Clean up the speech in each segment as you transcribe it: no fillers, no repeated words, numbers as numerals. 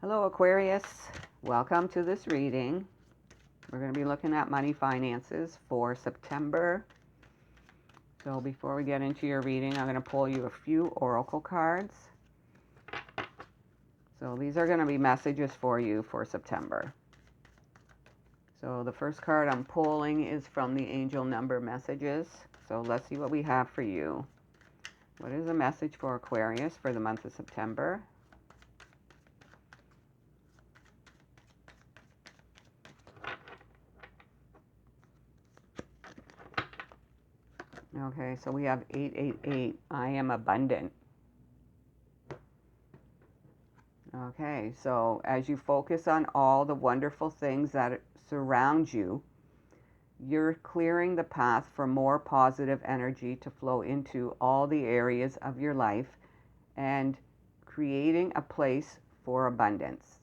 Hello Aquarius, welcome to this reading. We're going to be looking at money finances for September. So before we get into your reading, I'm going to pull you a few oracle cards. So these are going to be messages for you for September. So the first card I'm pulling is from the angel number messages. So let's see what we have for you. What is a message for Aquarius for the month of September? Okay, so we have 888. I am abundant. Okay, so as you focus on all the wonderful things that surround you, you're clearing the path for more positive energy to flow into all the areas of your life and creating a place for abundance.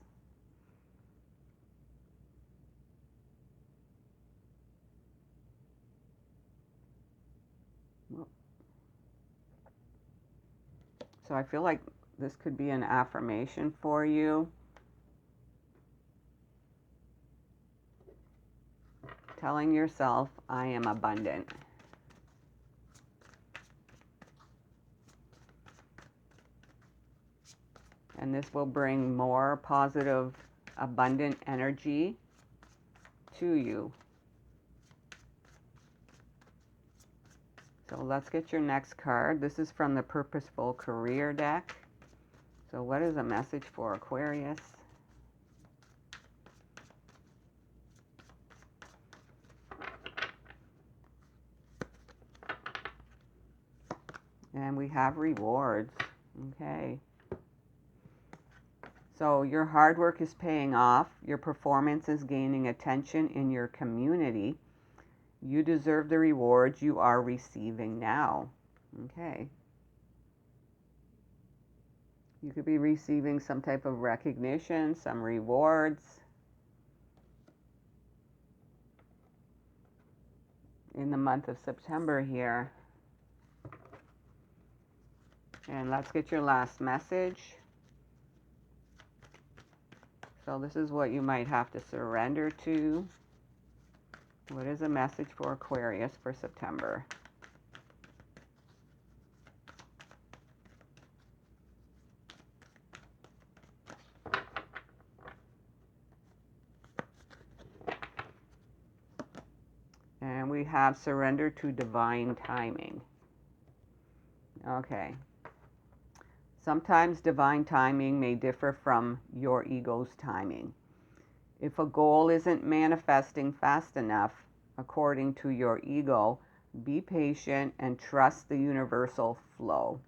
So I feel like this could be an affirmation for you. Telling yourself, I am abundant. And this will bring more positive, abundant energy to you. So let's get your next card. This is from the Purposeful Career deck. So what is a message for Aquarius? And we have rewards. Okay. So your hard work is paying off. Your performance is gaining attention in your community. You deserve the rewards you are receiving now. Okay. You could be receiving some type of recognition, some rewards. In the month of September here. And let's get your last message. So this is what you might have to surrender to. What is a message for Aquarius for September? And we have surrender to divine timing. Okay. Sometimes divine timing may differ from your ego's timing. If a goal isn't manifesting fast enough, according to your ego, be patient and trust the universal flow.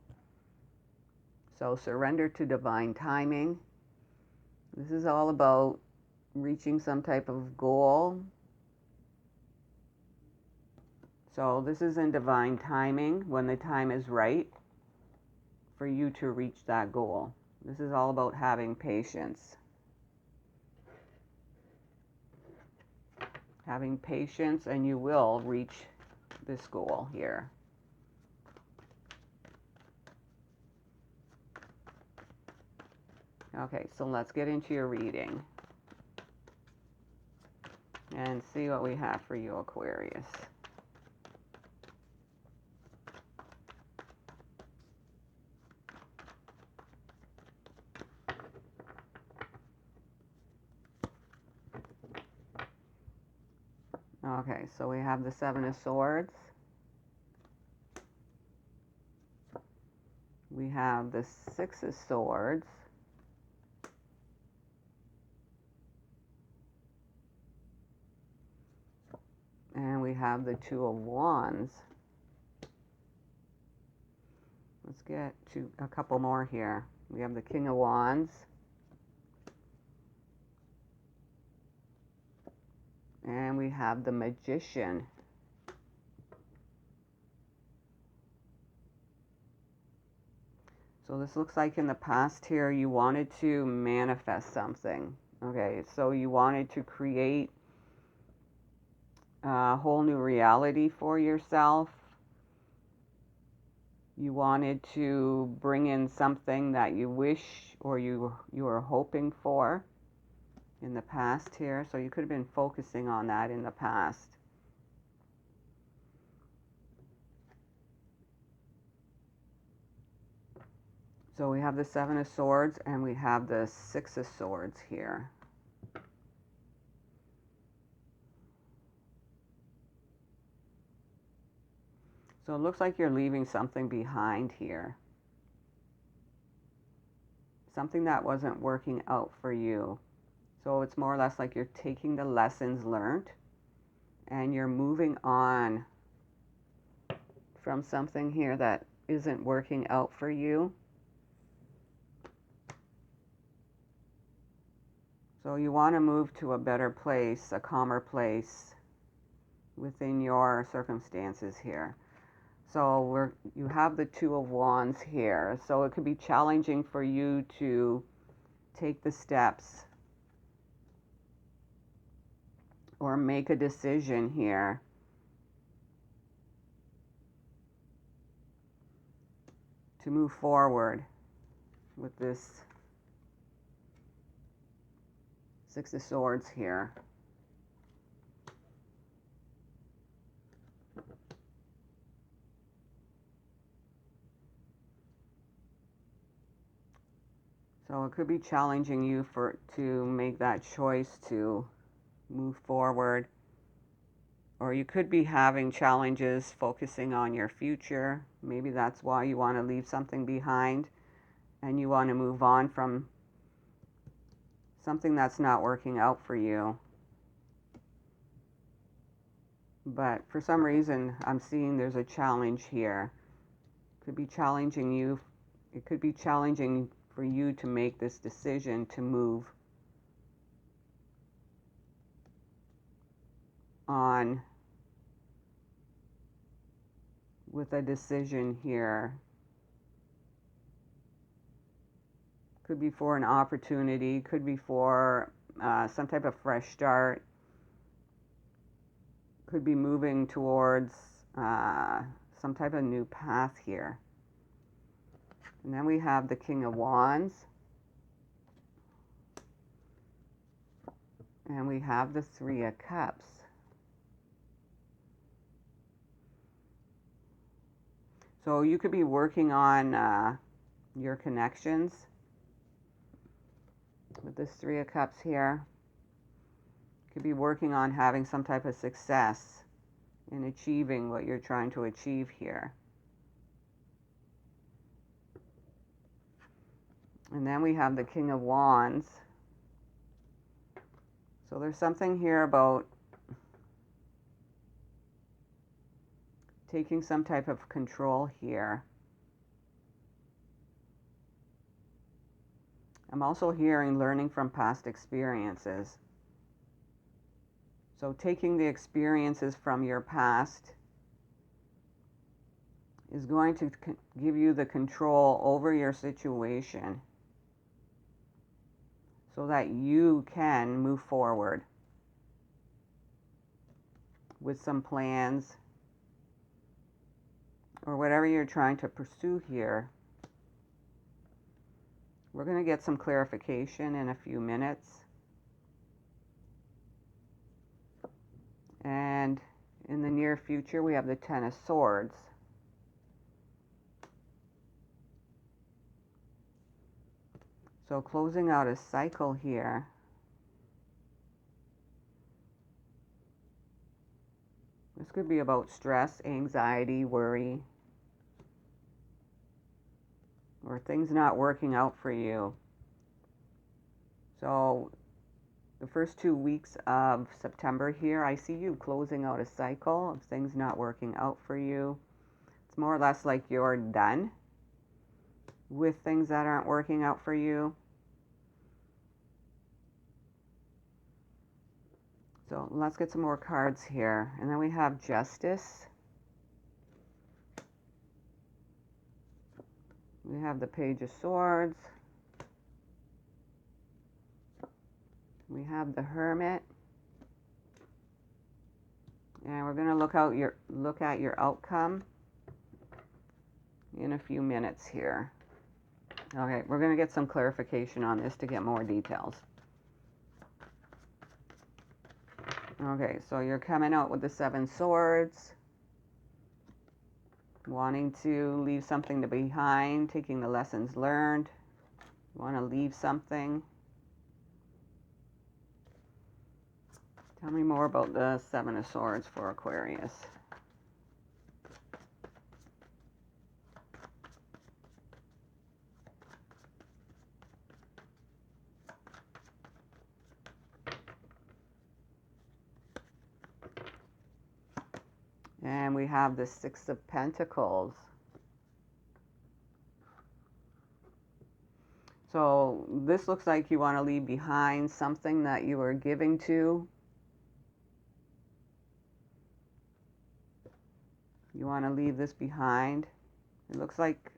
So surrender to divine timing. This is all about reaching some type of goal. So this is in divine timing, when the time is right for you to reach that goal. This is all about having patience. Having patience, and you will reach this goal here. Okay, so let's get into your reading and see what we have for you, Aquarius. Okay, so we have the Seven of Swords. We have the Six of Swords. And we have the Two of Wands. Let's get to a couple more here. We have the King of Wands. And we have the Magician. So this looks like in the past here you wanted to manifest something. Okay, so you wanted to create a whole new reality for yourself. You wanted to bring in something that you wish or you were hoping for in the past here. So you could have been focusing on that in the past. So we have the Seven of Swords and we have the Six of Swords here. So it looks like you're leaving something behind here. Something that wasn't working out for you. So it's more or less like you're taking the lessons learned and you're moving on from something here that isn't working out for you. So you want to move to a better place, a calmer place within your circumstances here. So you have the Two of Wands here. So it could be challenging for you to take the steps or make a decision here to move forward with this Six of Swords here. So it could be challenging you to make that choice to move forward. Or you could be having challenges focusing on your future. Maybe that's why you want to leave something behind and you want to move on from something that's not working out for you. But for some reason, I'm seeing there's a challenge here. It could be challenging you. It could be challenging for you to make this decision to move on with a decision here. Could be for an opportunity, could be for some type of fresh start, could be moving towards some type of new path here. And then we have the King of Wands. And we have the Three of Cups. So you could be working on your connections with this Three of Cups here. You could be working on having some type of success in achieving what you're trying to achieve here. And then we have the King of Wands. So there's something here about taking some type of control here. I'm also hearing learning from past experiences. So taking the experiences from your past is going to give you the control over your situation so that you can move forward with some plans or whatever you're trying to pursue here. We're going to get some clarification in a few minutes. And in the near future, we have the Ten of Swords. So closing out a cycle here. This could be about stress, anxiety, worry, or things not working out for you. So the first 2 weeks of September here, I see you closing out a cycle of things not working out for you. It's more or less like you're done with things that aren't working out for you. So let's get some more cards here. And then we have Justice. We have the Page of Swords. We have the Hermit. And we're going to look at your outcome. in a few minutes here. Okay, we're going to get some clarification on this to get more details. Okay, so you're coming out with the 7 swords, wanting to leave something behind, taking the lessons learned. You want to leave something. Tell me more about the 7 of Swords for Aquarius. And we have the 6 of Pentacles. So this looks like you want to leave behind something that you were giving to. You want to leave this behind. It looks like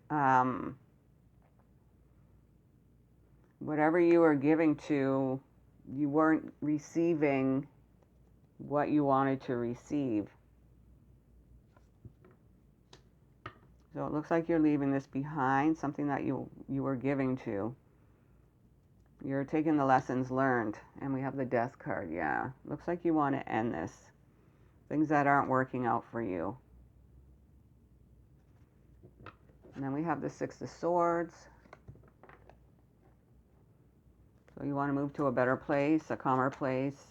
whatever you were giving to, you weren't receiving what you wanted to receive. So it looks like you're leaving this behind, something that you were giving to. You're taking the lessons learned. And we have the Death card, yeah. Looks like you want to end this. Things that aren't working out for you. And then we have the 6 of Swords. So you want to move to a better place, a calmer place.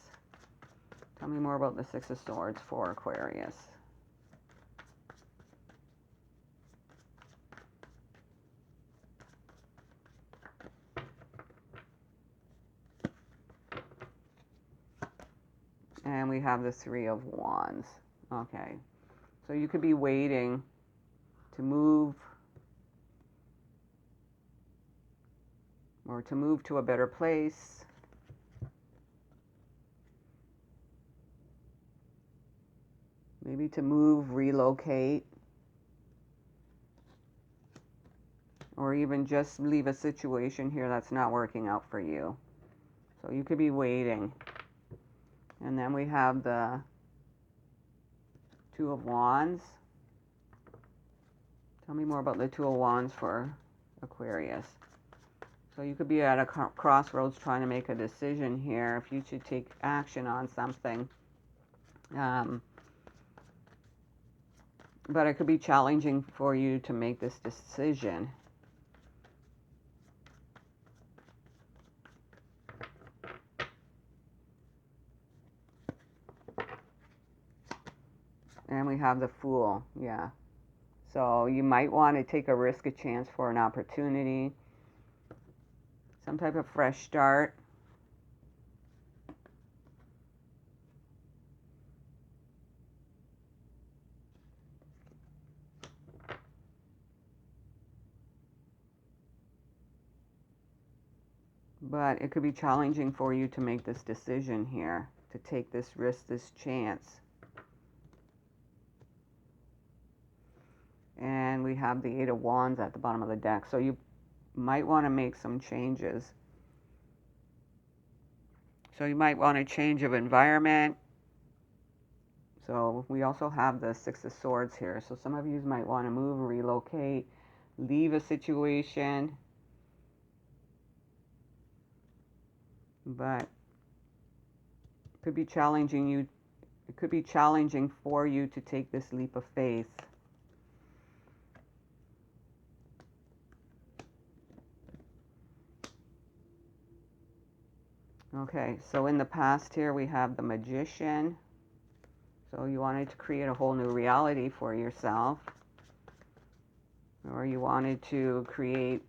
Tell me more about the 6 of Swords for Aquarius. And we have the 3 of Wands. Okay. So you could be waiting to move or to move to a better place. Maybe to move, relocate, or even just leave a situation here that's not working out for you. So you could be waiting. And then we have the 2 of Wands. Tell me more about the 2 of Wands for Aquarius. So you could be at a crossroads trying to make a decision here if you should take action on something. But it could be challenging for you to make this decision. And we have the Fool, yeah. So you might want to take a risk, a chance for an opportunity. Some type of fresh start. But it could be challenging for you to make this decision here, to take this risk, this chance. And we have the 8 of Wands at the bottom of the deck. So you might want to make some changes. So you might want a change of environment. So we also have the 6 of Swords here. So some of you might want to move, relocate, leave a situation. But it could be challenging you. It could be challenging for you to take this leap of faith. Okay, so in the past here we have the Magician. So you wanted to create a whole new reality for yourself. Or you wanted to create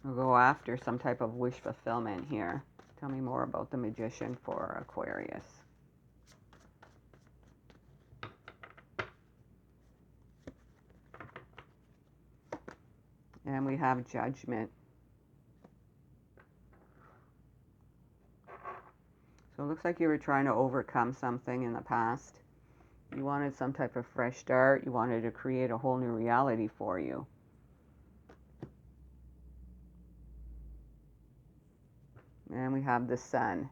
or go after some type of wish fulfillment here. Tell me more about the Magician for Aquarius. And we have Judgment. So it looks like you were trying to overcome something in the past. You wanted some type of fresh start. You wanted to create a whole new reality for you. And we have the Sun.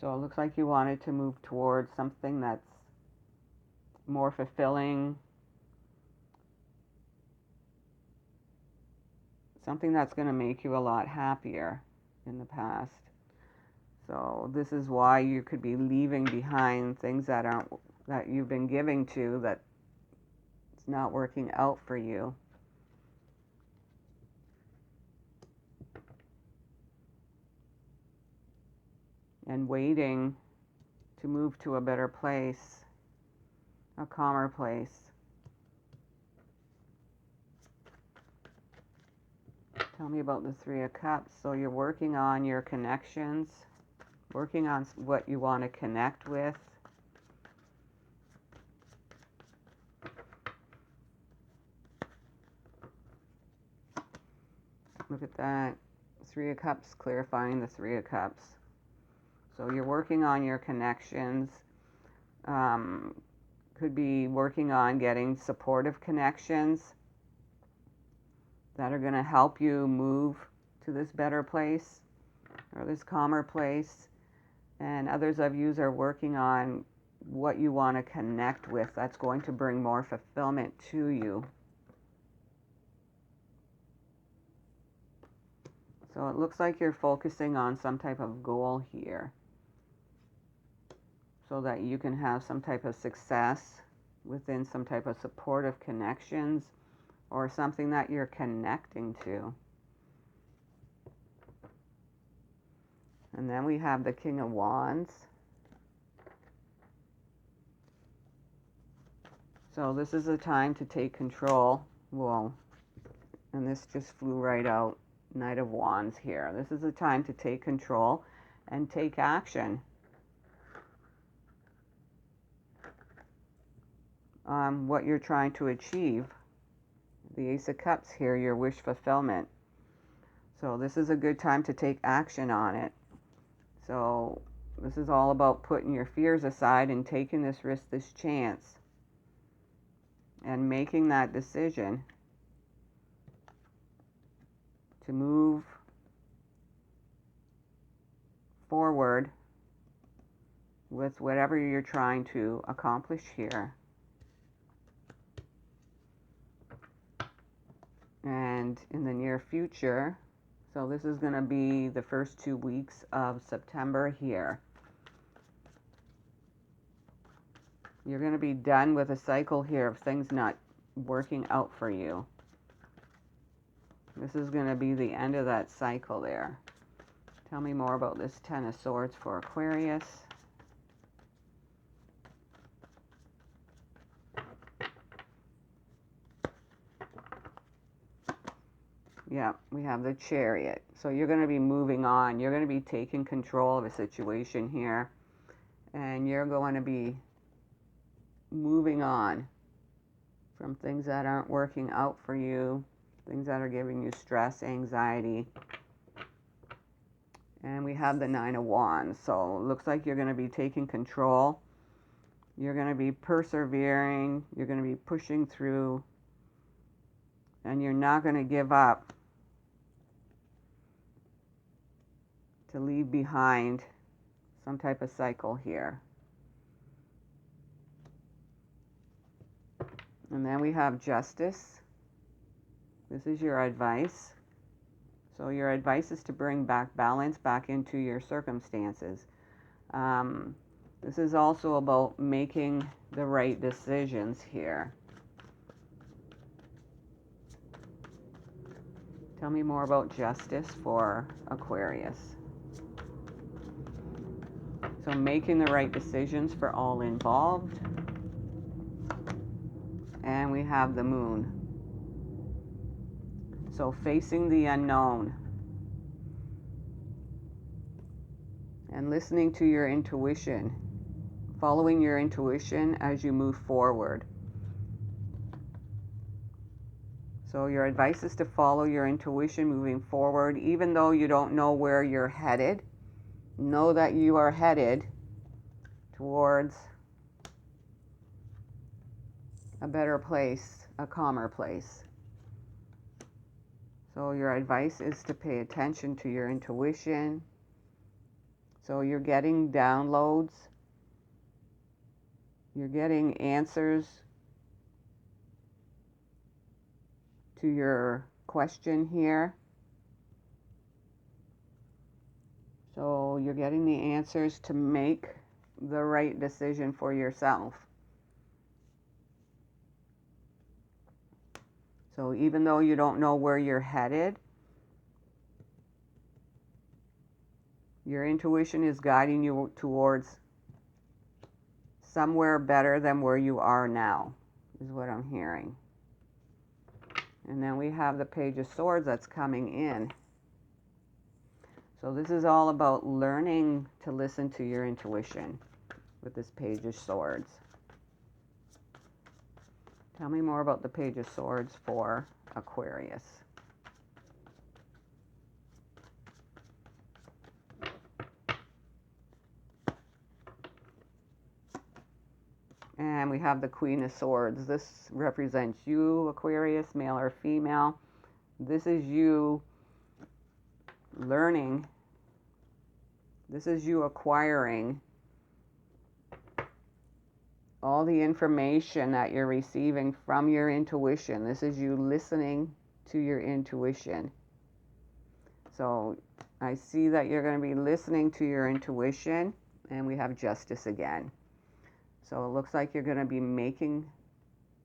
So it looks like you wanted to move towards something that's more fulfilling, something that's going to make you a lot happier in the past. So this is why you could be leaving behind things that you've been giving to, that it's not working out for you. And waiting to move to a better place, a calmer place. Tell me about the Three of Cups. So you're working on your connections, working on what you want to connect with. Look at that. Three of Cups, clarifying the Three of Cups. So you're working on your connections. Could be working on getting supportive connections that are going to help you move to this better place or this calmer place. And others of you are working on what you want to connect with that's going to bring more fulfillment to you. So it looks like you're focusing on some type of goal here, so that you can have some type of success within some type of supportive connections or something that you're connecting to. And then we have the King of Wands. So this is a time to take control. Whoa. And this just flew right out. Knight of Wands here. This is a time to take control and take action on what you're trying to achieve. The Ace of Cups here, your wish fulfillment. So this is a good time to take action on it. So this is all about putting your fears aside and taking this risk, this chance, and making that decision to move forward with whatever you're trying to accomplish here. And in the near future, so this is going to be the first 2 weeks of September here. You're going to be done with a cycle here of things not working out for you. This is going to be the end of that cycle there. Tell me more about this Ten of Swords for Aquarius. Yeah, we have the Chariot. So you're going to be moving on. You're going to be taking control of a situation here. And you're going to be moving on from things that aren't working out for you, things that are giving you stress, anxiety. And we have the Nine of Wands. So it looks like you're going to be taking control. You're going to be persevering. You're going to be pushing through. And you're not going to give up to leave behind some type of cycle here. And then we have Justice. This is your advice. So your advice is to bring back balance back into your circumstances. This is also about making the right decisions here. Tell me more about Justice for Aquarius. So making the right decisions for all involved. And we have the Moon. So facing the unknown. And listening to your intuition. Following your intuition as you move forward. So your advice is to follow your intuition moving forward, even though you don't know where you're headed. Know that you are headed towards a better place, a calmer place. So your advice is to pay attention to your intuition, So you're getting downloads. You're getting answers to your question here. So you're getting the answers to make the right decision for yourself. So even though you don't know where you're headed, your intuition is guiding you towards somewhere better than where you are now, is what I'm hearing. And then we have the Page of Swords that's coming in. So this is all about learning to listen to your intuition with this Page of Swords. Tell me more about the Page of Swords for Aquarius. And we have the Queen of Swords. This represents you, Aquarius, male or female. This is you learning. This is you acquiring all the information that you're receiving from your intuition. This is you listening to your intuition. So I see that you're going to be listening to your intuition, and we have Justice again. So it looks like you're going to be making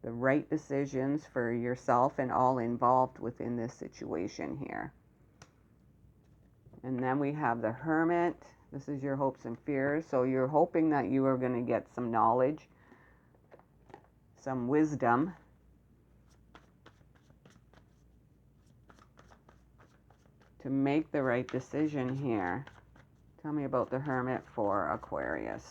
the right decisions for yourself and all involved within this situation here. And then we have the Hermit. This is your hopes and fears. So you're hoping that you are going to get some knowledge, some wisdom, to make the right decision here. Tell me about the Hermit for Aquarius.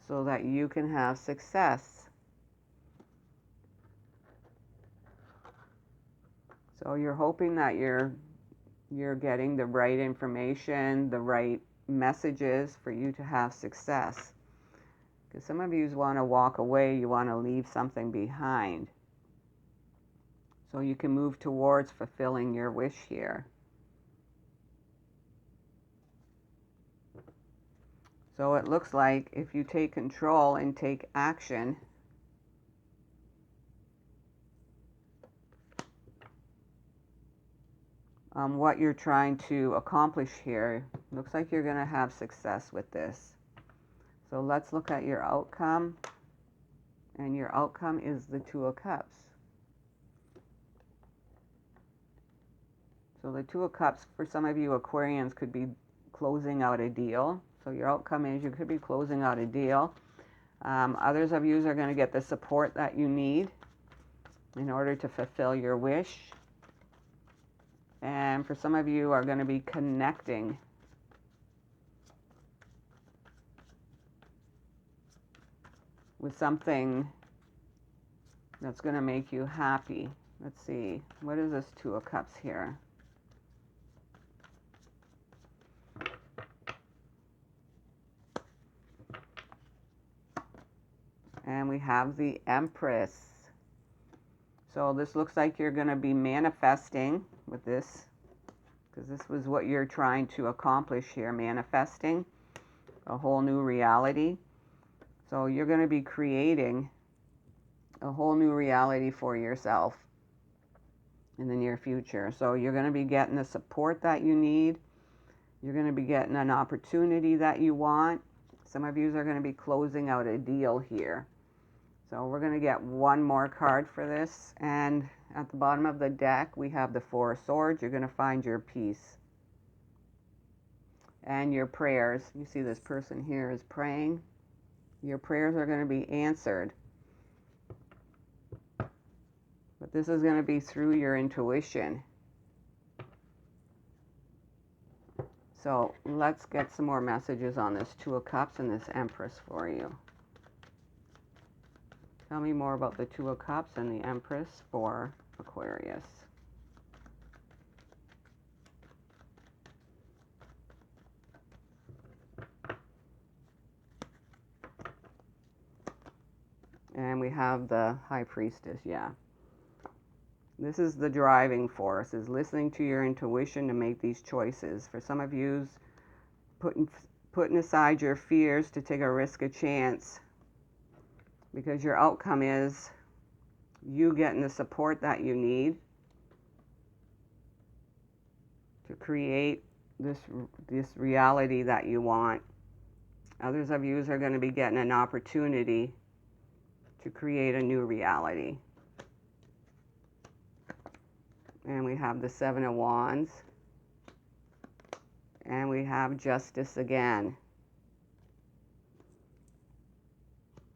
So that you can have success. So you're hoping that you're getting the right information, the right messages for you to have success. Because some of you want to walk away, you want to leave something behind. So you can move towards fulfilling your wish here. So it looks like if you take control and take action, what you're trying to accomplish here, looks like you're going to have success with this. So let's look at your outcome. And your outcome is the Two of Cups. So the Two of Cups, for some of you Aquarians, could be closing out a deal. So your outcome is you could be closing out a deal. Others of you are going to get the support that you need in order to fulfill your wish. And for some of you are going to be connecting with something that's going to make you happy. Let's see. What is this Two of Cups here? And we have the Empress. So this looks like you're going to be manifesting with this, because this was what you're trying to accomplish here, manifesting a whole new reality. So you're going to be creating a whole new reality for yourself in the near future. So you're going to be getting the support that you need. You're going to be getting an opportunity that you want. Some of you are going to be closing out a deal here. So we're going to get one more card for this. And at the bottom of the deck, we have the Four of Swords. You're going to find your peace and your prayers. You see this person here is praying. Your prayers are going to be answered. But this is going to be through your intuition. So let's get some more messages on this Two of Cups and this Empress for you. Tell me more about the Two of Cups and the Empress for Aquarius. And we have the High Priestess, yeah. This is the driving force, is listening to your intuition to make these choices. For some of you, putting aside your fears to take a risk, a chance, because your outcome is you getting the support that you need to create this reality that you want. Others of you are going to be getting an opportunity to create a new reality. And we have the Seven of Wands. And we have Justice again.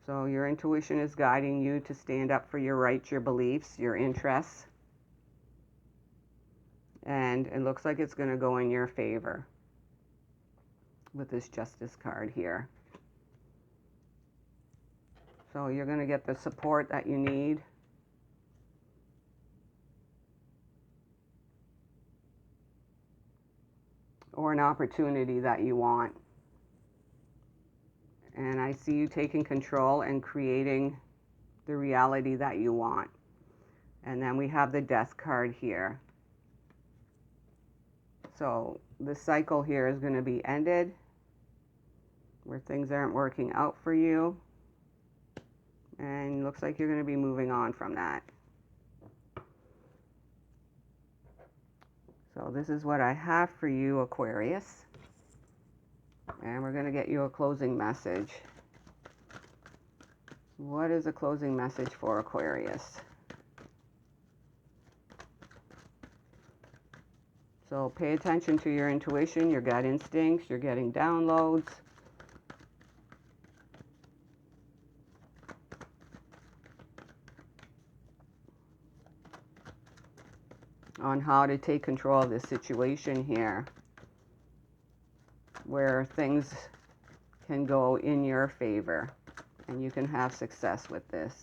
So your intuition is guiding you to stand up for your rights, your beliefs, your interests. And it looks like it's going to go in your favor with this Justice card here. So you're going to get the support that you need. Or an opportunity that you want. And I see you taking control and creating the reality that you want. And then we have the Death card here. So the cycle here is going to be ended, where things aren't working out for you. And it looks like you're going to be moving on from that. So this is what I have for you, Aquarius. And we're going to get you a closing message. What is a closing message for Aquarius? So pay attention to your intuition, your gut instincts. You're getting downloads. On how to take control of this situation here, where things can go in your favor and you can have success with this.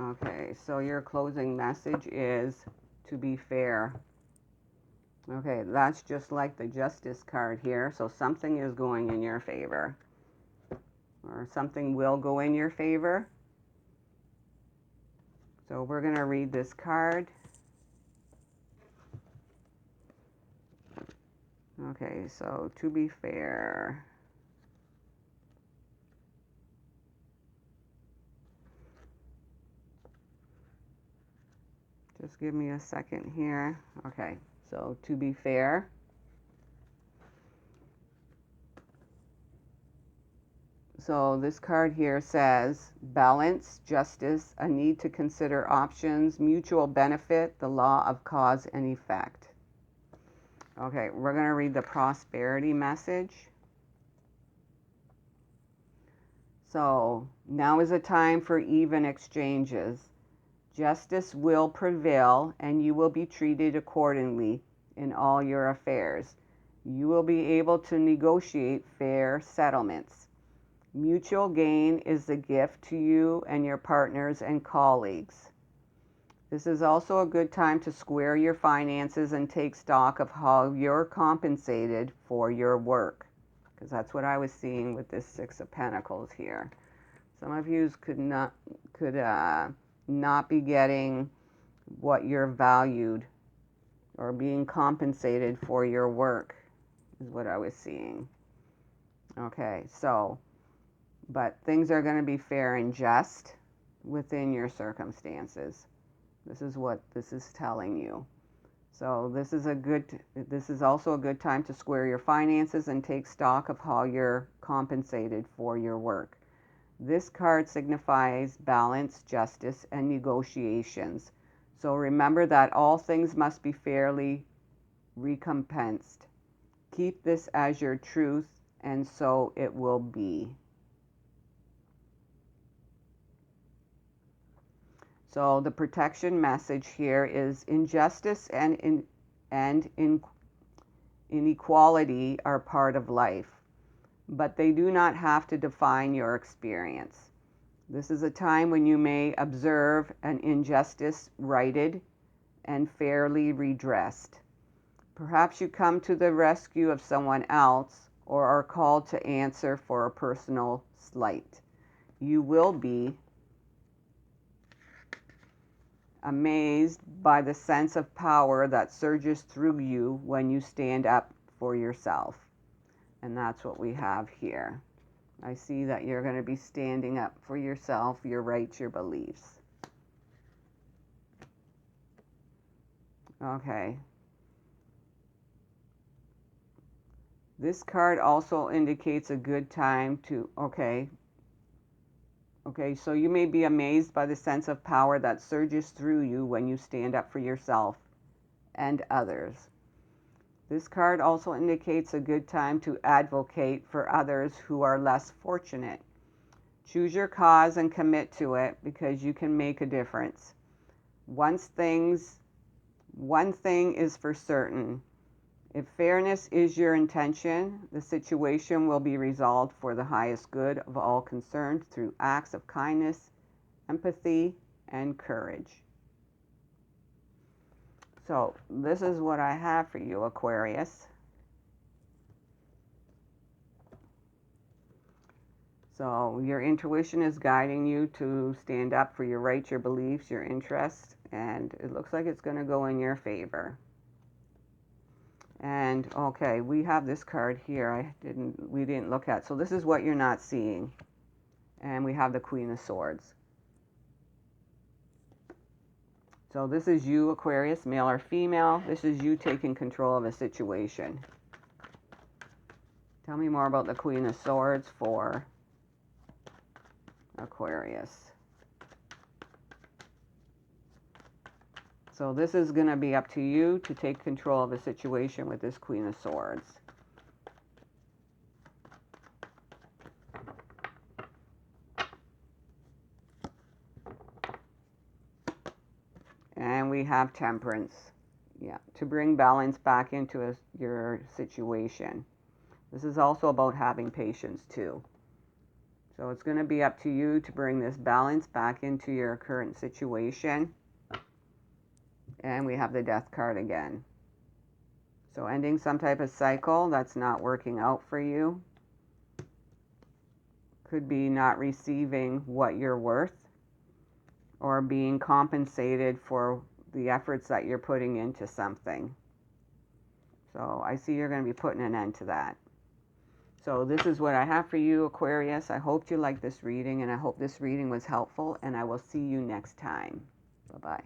Okay, so your closing message is to be fair. Okay, that's just like the Justice card here. So something is going in your favor, or something will go in your favor. So we're going to read this card. Okay, so to be fair. Just give me a second here. Okay, so to be fair. So this card here says balance, justice, a need to consider options, mutual benefit, the law of cause and effect. Okay, we're going to read the prosperity message. So now is a time for even exchanges. Justice will prevail and you will be treated accordingly in all your affairs. You will be able to negotiate fair settlements. Mutual gain is a gift to you and your partners and colleagues. This is also a good time to square your finances and take stock of how you're compensated for your work. Because that's what I was seeing with this Six of Pentacles here. Some of you could not be getting what you're valued or being compensated for your work is what I was seeing. Okay, so, but things are going to be fair and just within your circumstances. This is what this is telling you. So this is also a good time to square your finances and take stock of how you're compensated for your work. This card signifies balance, justice, and negotiations. So remember that all things must be fairly recompensed. Keep this as your truth, and so it will be. So the protection message here is injustice and inequality are part of life, but they do not have to define your experience. This is a time when you may observe an injustice righted and fairly redressed. Perhaps you come to the rescue of someone else, or are called to answer for a personal slight. You will be amazed by the sense of power that surges through you when you stand up for yourself. And that's what we have here. I see that you're going to be standing up for yourself, your rights, your beliefs. Okay. This card also indicates a good time to, okay, so you may be amazed by the sense of power that surges through you when you stand up for yourself and others. This card also indicates a good time to advocate for others who are less fortunate. Choose your cause and commit to it because you can make a difference. One thing is for certain. If fairness is your intention, the situation will be resolved for the highest good of all concerned through acts of kindness, empathy, and courage. So this is what I have for you, Aquarius. So your intuition is guiding you to stand up for your rights, your beliefs, your interests, and it looks like it's going to go in your favor. And okay, we have this card here we didn't look at. So this is what you're not seeing. And we have the Queen of Swords. So this is you, Aquarius, male or female. This is you taking control of a situation. Tell me more about the Queen of Swords for Aquarius. So this is going to be up to you to take control of a situation with this Queen of Swords. And we have Temperance. Yeah, to bring balance back into your situation. This is also about having patience too. So it's going to be up to you to bring this balance back into your current situation. And we have the Death card again. So ending some type of cycle that's not working out for you. Could be not receiving what you're worth, or being compensated for the efforts that you're putting into something. So I see you're going to be putting an end to that. So this is what I have for you, Aquarius. I hope you liked this reading, and I hope this reading was helpful, and I will see you next time. Bye-bye.